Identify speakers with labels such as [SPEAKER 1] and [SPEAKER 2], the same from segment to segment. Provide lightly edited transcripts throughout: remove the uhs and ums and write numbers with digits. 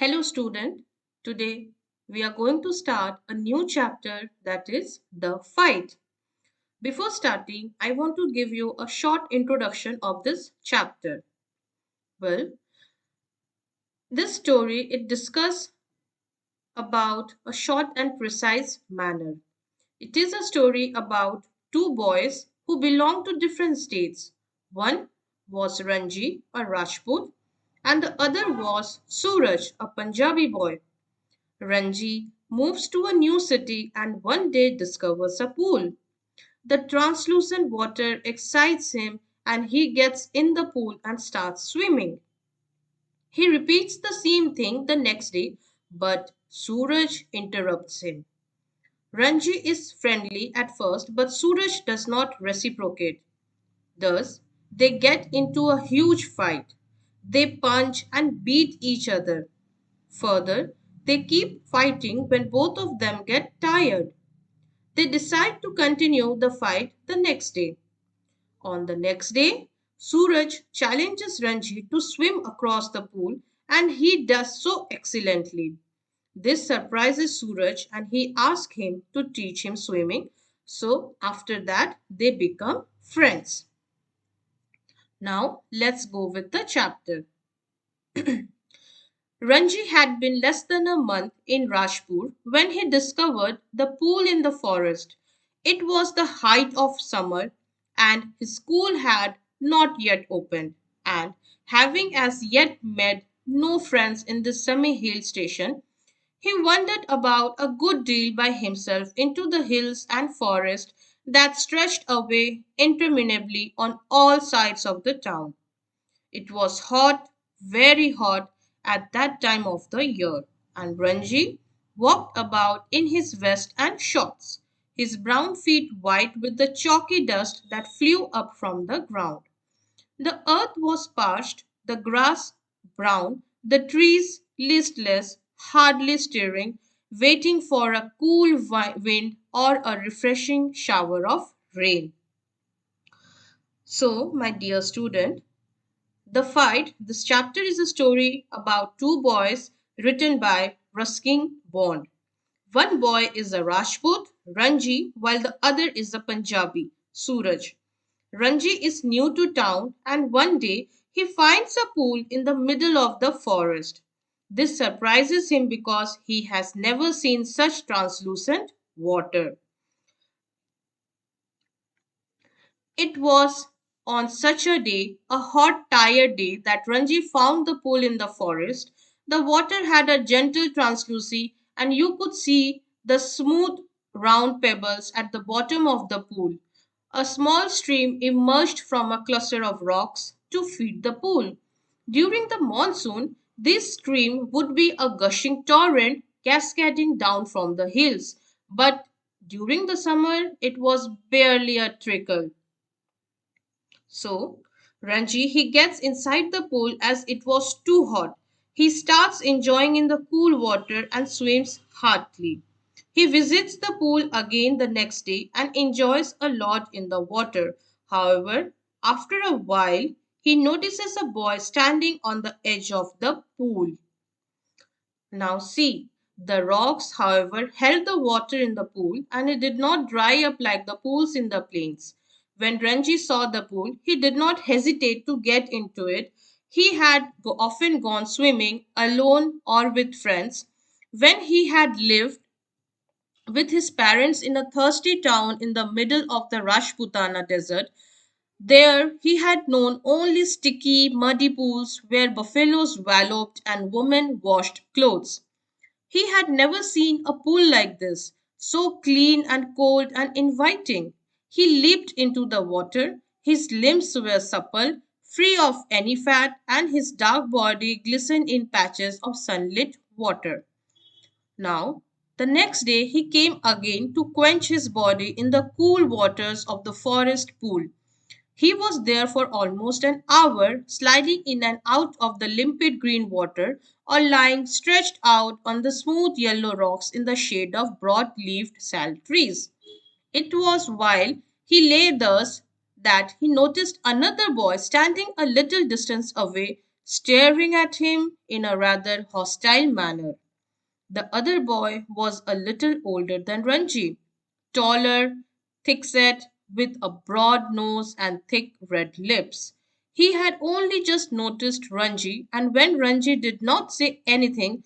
[SPEAKER 1] Hello, student. Today we are going to start a new chapter that is the fight. Before starting, I want to give you a short introduction of this chapter. Well, this story it discusses about a short and precise manner. It is a story about two boys who belong to different states. One was Ranji, a Rajput, and the other was Suraj, a Punjabi boy. Ranji moves to a new city and one day discovers a pool. The translucent water excites him and he gets in the pool and starts swimming. He repeats the same thing the next day, but Suraj interrupts him. Ranji is friendly at first, but Suraj does not reciprocate. Thus, they get into a huge fight. They punch and beat each other. Further, they keep fighting when both of them get tired. They decide to continue the fight the next day. On the next day, Suraj challenges Ranji to swim across the pool and he does so excellently. This surprises Suraj and he asks him to teach him swimming. So, after that, they become friends. Now, let's go with the chapter. Ranji had been less than a month in Rajpur when he discovered the pool in the forest. It was the height of summer and his school had not yet opened. And having as yet made no friends in the semi hill station, he wandered about a good deal by himself into the hills and forest that stretched away interminably on all sides of the town. It was hot, very hot at that time of the year, and Ranji walked about in his vest and shorts, his brown feet white with the chalky dust that flew up from the ground. The earth was parched, the grass brown, the trees listless, hardly stirring, waiting for a cool wind or a refreshing shower of rain. So, my dear student, the Fight, this chapter is a story about two boys written by Ruskin Bond. One boy is a Rajput, Ranji, while the other is a Punjabi, Suraj. Ranji is new to town and one day he finds a pool in the middle of the forest. This surprises him because he has never seen such translucent water. It was on such a day, a hot, tired day, that Ranji found the pool in the forest. The water had a gentle translucency, and you could see the smooth, round pebbles at the bottom of the pool. A small stream emerged from a cluster of rocks to feed the pool. During the monsoon, this stream would be a gushing torrent cascading down from the hills, but during the summer, it was barely a trickle. So, Ranji, he gets inside the pool as it was too hot. He starts enjoying in the cool water and swims heartily. He visits the pool again the next day and enjoys a lot in the water. However, after a while, he notices a boy standing on the edge of the pool. Now see, the rocks, however, held the water in the pool and it did not dry up like the pools in the plains. When Ranji saw the pool, he did not hesitate to get into it. He had often gone swimming alone or with friends. When he had lived with his parents in a thirsty town in the middle of the Rajputana desert, there he had known only sticky, muddy pools where buffaloes walloped and women washed clothes. He had never seen a pool like this, so clean and cold and inviting. He leaped into the water. His limbs were supple, free of any fat, and his dark body glistened in patches of sunlit water. Now, the next day he came again to quench his body in the cool waters of the forest pool. He was there for almost an hour, sliding in and out of the limpid green water or lying stretched out on the smooth yellow rocks in the shade of broad leaved sal trees. It was while he lay thus that he noticed another boy standing a little distance away, staring at him in a rather hostile manner. The other boy was a little older than Ranji, taller, thick set, with a broad nose and thick red lips. He had only just noticed Ranji, and when Ranji did not say anything,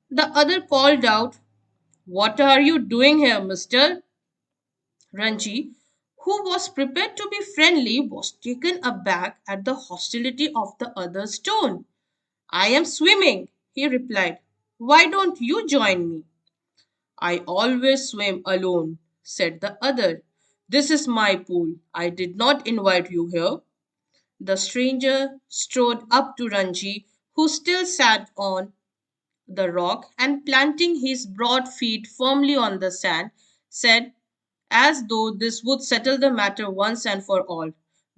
[SPEAKER 1] the other called out, "What are you doing here, mister?" Ranji, who was prepared to be friendly, was taken aback at the hostility of the other's tone. "I am swimming," he replied. "Why don't you join me?" "I always swim alone," said the other. "This is my pool. I did not invite you here." The stranger strode up to Ranji, who still sat on the rock, and planting his broad feet firmly on the sand, said, as though this would settle the matter once and for all,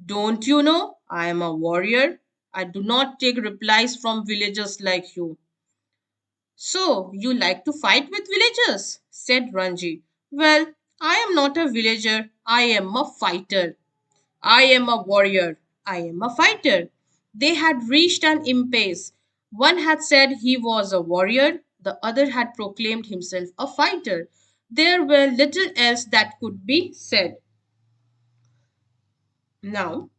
[SPEAKER 1] "Don't you know I am a warrior? I do not take replies from villagers like you." "So you like to fight with villagers?" said Ranji. "Well, I am not a villager. I am a fighter. I am a warrior. I am a fighter." They had reached an impasse. One had said he was a warrior, the other had proclaimed himself a fighter. There were little else that could be said. Now,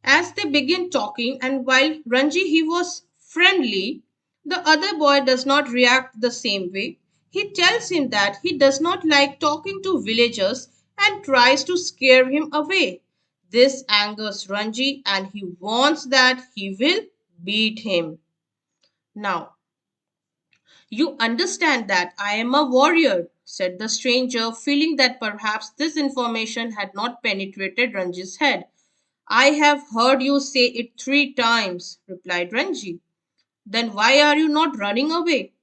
[SPEAKER 1] as they begin talking, and while Ranji he was friendly, the other boy does not react the same way. He tells him that he does not like talking to villagers and tries to scare him away. This angers Ranji and he wants that he will beat him. Now, "You understand that I am a warrior," said the stranger, feeling that perhaps this information had not penetrated Ranji's head. "I have heard you say it 3 times," replied Ranji. "Then why are you not running away?"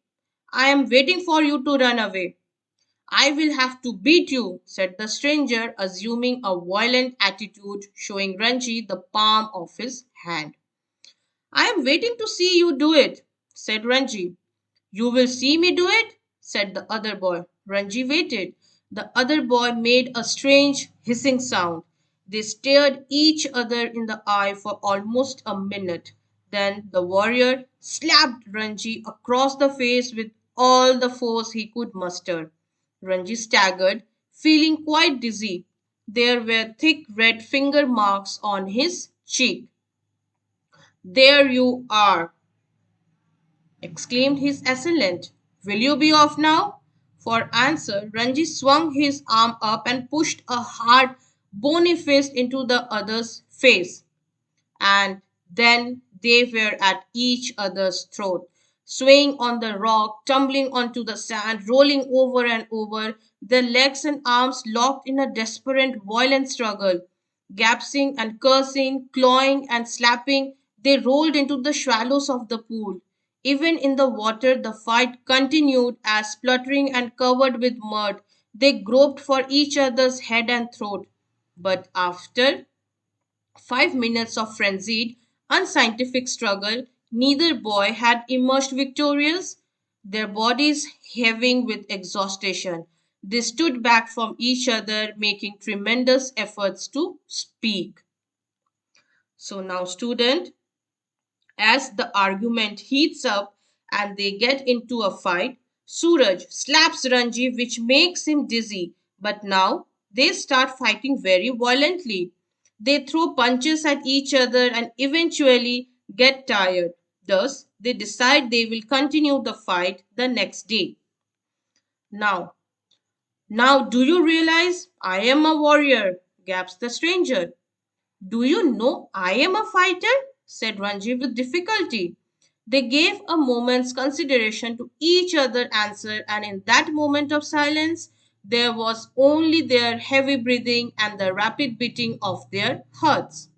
[SPEAKER 1] "I am waiting for you to run away." "I will have to beat you," said the stranger, assuming a violent attitude, showing Ranji the palm of his hand. "I am waiting to see you do it," said Ranji. "You will see me do it?" said the other boy. Ranji waited. The other boy made a strange hissing sound. They stared each other in the eye for almost a minute. Then the warrior slapped Ranji across the face with all the force he could muster. Ranji staggered, feeling quite dizzy. There were thick red finger marks on his cheek. "There you are!" exclaimed his assailant. "Will you be off now?" For answer, Ranji swung his arm up and pushed a hard, bony fist into the other's face. And then they were at each other's throat, swaying on the rock, tumbling onto the sand, rolling over and over, their legs and arms locked in a desperate, violent struggle. Gasping and cursing, clawing and slapping, they rolled into the shallows of the pool. Even in the water, the fight continued as, spluttering and covered with mud, they groped for each other's head and throat. But after 5 minutes of frenzied, unscientific struggle, neither boy had emerged victorious. Their bodies heaving with exhaustion, they stood back from each other, making tremendous efforts to speak. So now, student, as the argument heats up and they get into a fight, Suraj slaps Ranji, which makes him dizzy. But now they start fighting very violently. They throw punches at each other and eventually get tired. Thus, they decide they will continue the fight the next day. Now, now, do you realize I am a warrior? Gasped the stranger. "Do you know I am a fighter?" said Ranji with difficulty. They gave a moment's consideration to each other answer, and in that moment of silence, there was only their heavy breathing and the rapid beating of their hearts.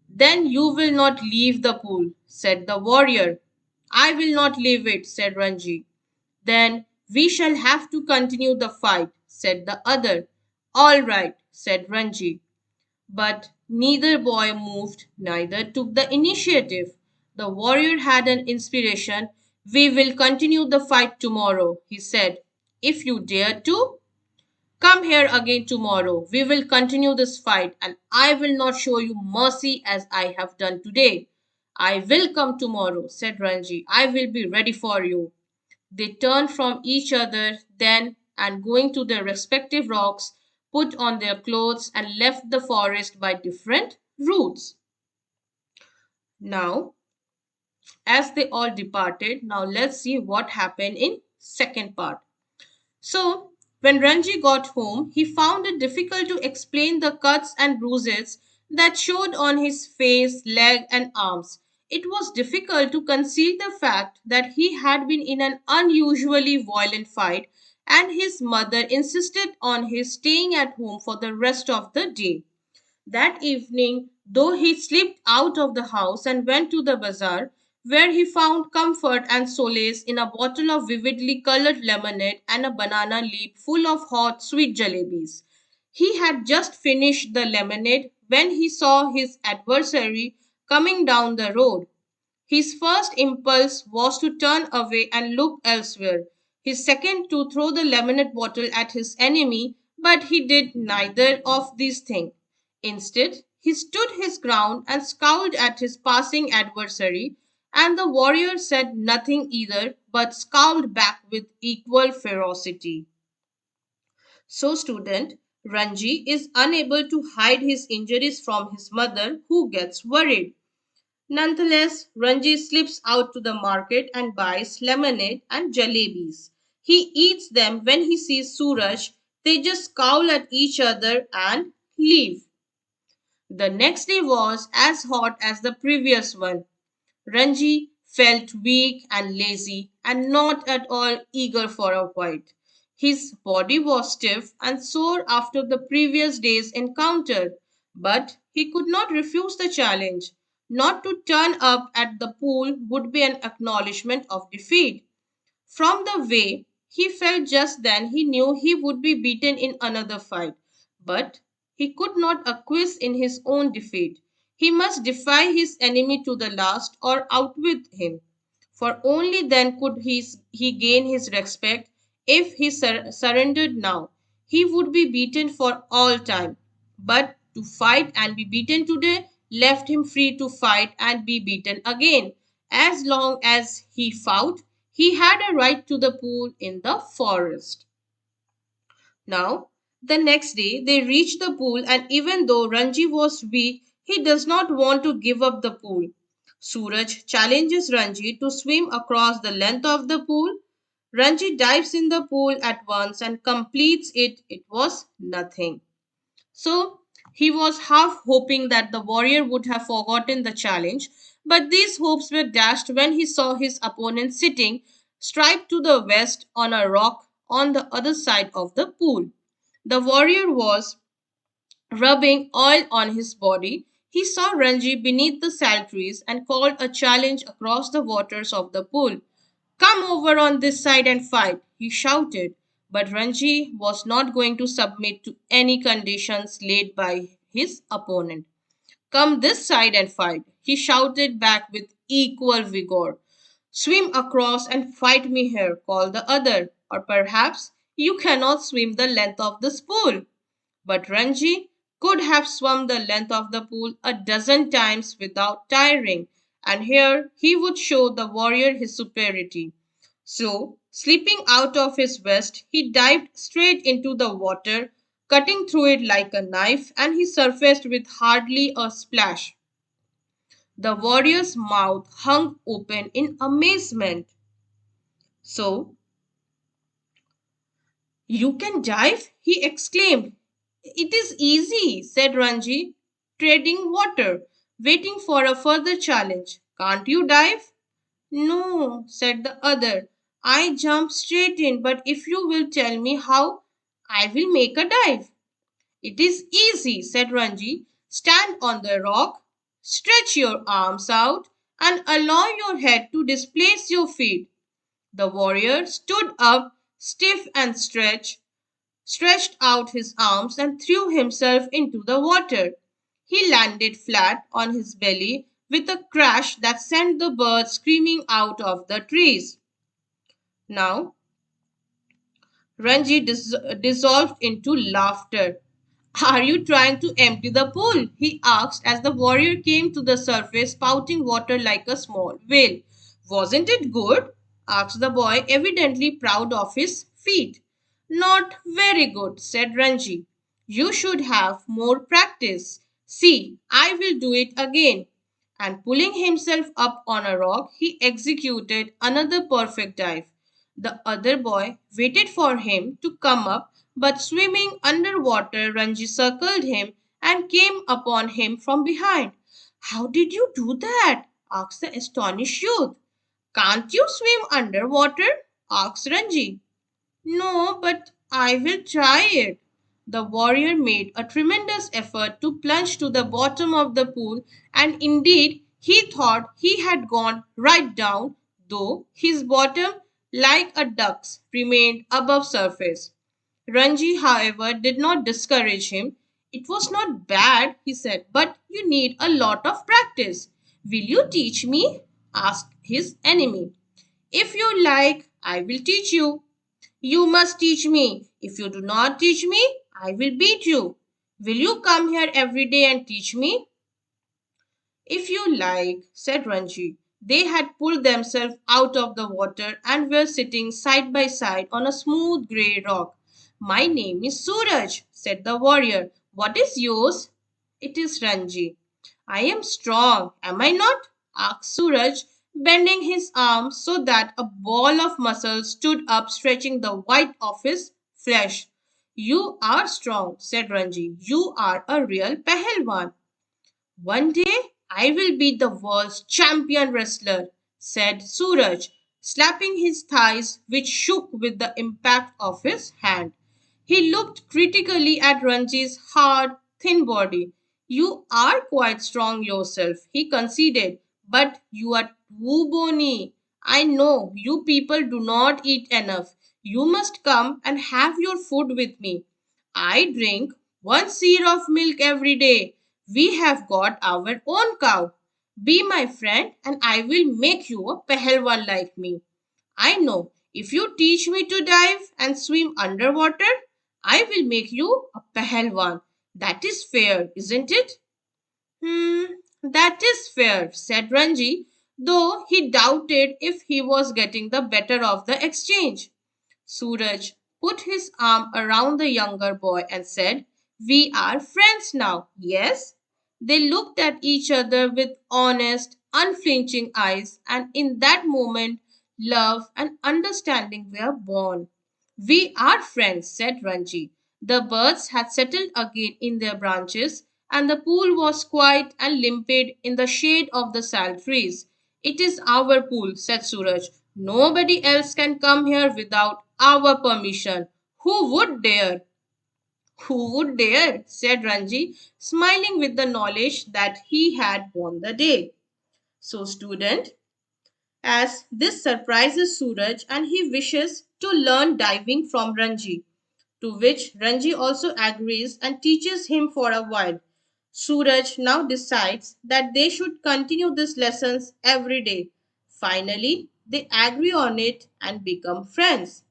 [SPEAKER 1] "Then you will not leave the pool," said the warrior. "I will not leave it," said Ranji. "Then we shall have to continue the fight," said the other. "All right," said Ranji. But neither boy moved, neither took the initiative. The warrior had an inspiration. "We will continue the fight tomorrow," he said. "If you dare to, come here again tomorrow. We will continue this fight, and I will not show you mercy as I have done today. I will come tomorrow, said Ranji. I will be ready for you. They turned from each other then and going to their respective rocks, put on their clothes and left the forest by different routes. Now, as they all departed, now let's see what happened in second part. So, when Ranji got home, he found it difficult to explain the cuts and bruises that showed on his face, leg, and arms. It was difficult to conceal the fact that he had been in an unusually violent fight, and his mother insisted on his staying at home for the rest of the day. That evening, though he slipped out of the house and went to the bazaar, where he found comfort and solace in a bottle of vividly colored lemonade and a banana leaf full of hot, sweet jalebis. He had just finished the lemonade when he saw his adversary coming down the road. His first impulse was to turn away and look elsewhere. His second to throw the lemonade bottle at his enemy, but he did neither of these things. Instead, he stood his ground and scowled at his passing adversary, and the warrior said nothing either, but scowled back with equal ferocity. So, student, Ranji is unable to hide his injuries from his mother, who gets worried. Nonetheless, Ranji slips out to the market and buys lemonade and jalebis. He eats them when he sees Suraj. They just scowl at each other and leave. The next day was as hot as the previous one. Ranji felt weak and lazy and not at all eager for a fight. His body was stiff and sore after the previous day's encounter, but he could not refuse the challenge. Not to turn up at the pool would be an acknowledgement of defeat. From the way he felt just then, he knew he would be beaten in another fight. But he could not acquiesce in his own defeat. He must defy his enemy to the last or outwit him. For only then could he gain his respect. If he surrendered now, he would be beaten for all time. But to fight and be beaten today left him free to fight and be beaten again. As long as he fought, he had a right to the pool in the forest. Now, the next day they reach the pool, and even though Ranji was weak, he does not want to give up the pool. Suraj challenges Ranji to swim across the length of the pool. Ranji dives in the pool at once and completes it. It was nothing. So he was half hoping that the warrior would have forgotten the challenge, but these hopes were dashed when he saw his opponent sitting straight to the west on a rock on the other side of the pool. The warrior was rubbing oil on his body. He saw Ranji beneath the sal trees and called a challenge across the waters of the pool. Come over on this side and fight, he shouted. But Ranji was not going to submit to any conditions laid by his opponent. Come this side and fight, he shouted back with equal vigor. Swim across and fight me here, called the other. Or perhaps you cannot swim the length of this pool. But Ranji could have swum the length of the pool a dozen times without tiring, and here he would show the warrior his superiority. So, slipping out of his vest, he dived straight into the water, cutting through it like a knife, and he surfaced with hardly a splash. The warrior's mouth hung open in amazement. So, you can dive? He exclaimed. It is easy, said Ranji, treading water, waiting for a further challenge. Can't you dive? No, said the other. I jump straight in, but if you will tell me how, I will make a dive. It is easy, said Ranji. Stand on the rock, stretch your arms out, and allow your head to displace your feet. The warrior stood up, stiff and stretched out his arms and threw himself into the water. He landed flat on his belly with a crash that sent the birds screaming out of the trees. Now, Ranji dissolved into laughter. Are you trying to empty the pool? He asked as the warrior came to the surface, spouting water like a small whale. Wasn't it good? Asked the boy, evidently proud of his feat. Not very good, said Ranji. You should have more practice. See, I will do it again. And pulling himself up on a rock, he executed another perfect dive. The other boy waited for him to come up, but swimming underwater, Ranji circled him and came upon him from behind. How did you do that? Asked the astonished youth. Can't you swim underwater? Asked Ranji. No, but I will try it. The warrior made a tremendous effort to plunge to the bottom of the pool, and indeed he thought he had gone right down, though his bottom, like a duck's, remained above surface. Ranji, however, did not discourage him. It was not bad, he said, but you need a lot of practice. Will you teach me? Asked his enemy. If you like, I will teach you. You must teach me. If you do not teach me, I will beat you. Will you come here every day and teach me? If you like, said Ranji. They had pulled themselves out of the water and were sitting side by side on a smooth grey rock. My name is Suraj, said the warrior. What is yours? It is Ranji. I am strong, am I not? Asked Suraj, bending his arms so that a ball of muscle stood up, stretching the white of his flesh. You are strong, said Ranji. You are a real Pahalwan. One day I will be the world's champion wrestler, said Suraj, slapping his thighs, which shook with the impact of his hand. He looked critically at Ranji's hard, thin body. You are quite strong yourself, he conceded, but you are too bony. I know you people do not eat enough. You must come and have your food with me. I drink one seer of milk every day. We have got our own cow. Be my friend and I will make you a Pahalwan like me. I know if you teach me to dive and swim underwater, I will make you a Pahalwan. That is fair, isn't it? Hmm, that is fair, said Ranji, though he doubted if he was getting the better of the exchange. Suraj put his arm around the younger boy and said, We are friends now, yes? They looked at each other with honest, unflinching eyes, and in that moment, love and understanding were born. We are friends, said Ranji. The birds had settled again in their branches, and the pool was quiet and limpid in the shade of the sal trees. It is our pool, said Suraj. Nobody else can come here without our permission. Who would dare? Who would dare? Said Ranji, smiling with the knowledge that he had won the day. So, student, as this surprises Suraj and he wishes to learn diving from Ranji, to which Ranji also agrees and teaches him for a while. Suraj now decides that they should continue these lessons every day. Finally, they agree on it and become friends.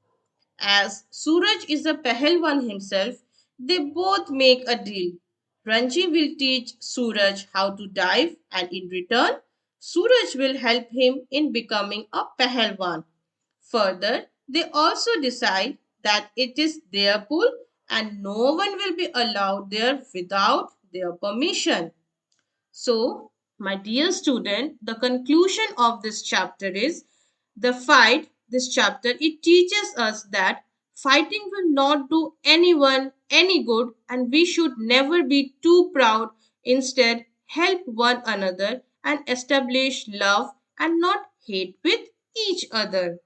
[SPEAKER 1] As Suraj is a Pahalwan himself, they both make a deal. Ranji will teach Suraj how to dive, and in return, Suraj will help him in becoming a Pahalwan. Further, they also decide that it is their pool and no one will be allowed there without their permission. So, my dear student, the conclusion of this chapter is this chapter, it teaches us that fighting will not do anyone any good and we should never be too proud. Instead, help one another and establish love and not hate with each other.